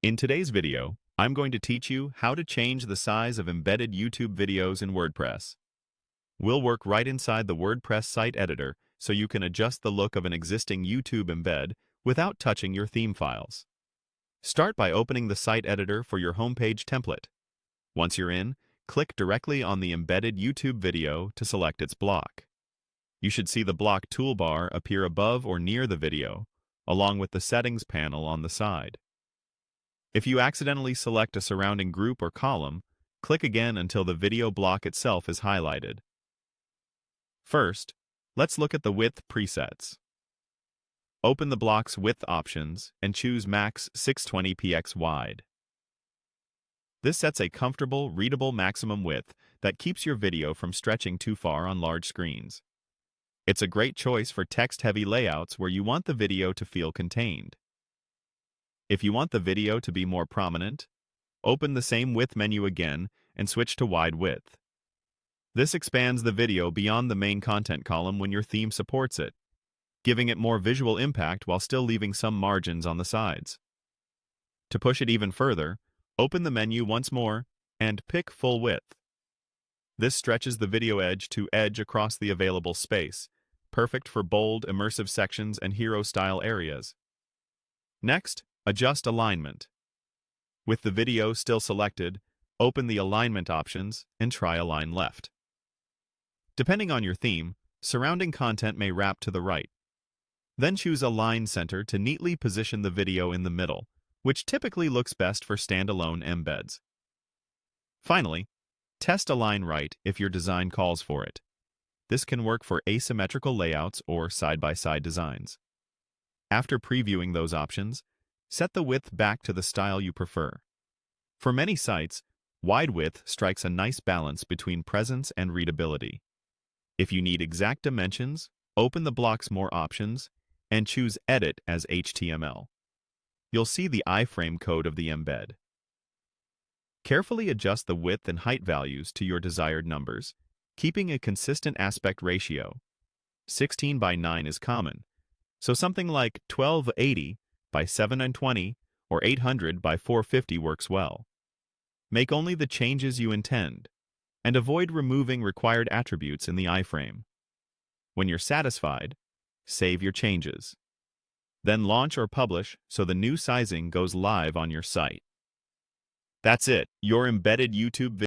In today's video, I'm going to teach you how to change the size of embedded YouTube videos in WordPress. We'll work right inside the WordPress Site Editor so you can adjust the look of an existing YouTube embed without touching your theme files. Start by opening the Site Editor for your homepage template. Once you're in, click directly on the embedded YouTube video to select its block. You should see the block toolbar appear above or near the video, along with the settings panel on the side. If you accidentally select a surrounding group or column, click again until the video block itself is highlighted. First, let's look at the width presets. Open the block's width options and choose Max 620px wide. This sets a comfortable, readable maximum width that keeps your video from stretching too far on large screens. It's a great choice for text-heavy layouts where you want the video to feel contained. If you want the video to be more prominent, open the same width menu again and switch to wide width. This expands the video beyond the main content column when your theme supports it, giving it more visual impact while still leaving some margins on the sides. To push it even further, open the menu once more and pick full width. This stretches the video edge to edge across the available space, perfect for bold, immersive sections and hero-style areas. Next, adjust alignment. With the video still selected, open the alignment options and try Align Left. Depending on your theme, surrounding content may wrap to the right. Then choose Align Center to neatly position the video in the middle, which typically looks best for standalone embeds. Finally, test Align Right if your design calls for it. This can work for asymmetrical layouts or side-by-side designs. After previewing those options, set the width back to the style you prefer. For many sites, wide width strikes a nice balance between presence and readability. If you need exact dimensions, open the block's More options and choose Edit as HTML. You'll see the iframe code of the embed. Carefully adjust the width and height values to your desired numbers, keeping a consistent aspect ratio. 16:9 is common, so something like 1280 by 720 or 800 by 450 works well. Make only the changes you intend, and avoid removing required attributes in the iframe. When you're satisfied, save your changes. Then launch or publish so the new sizing goes live on your site. That's it, your embedded YouTube video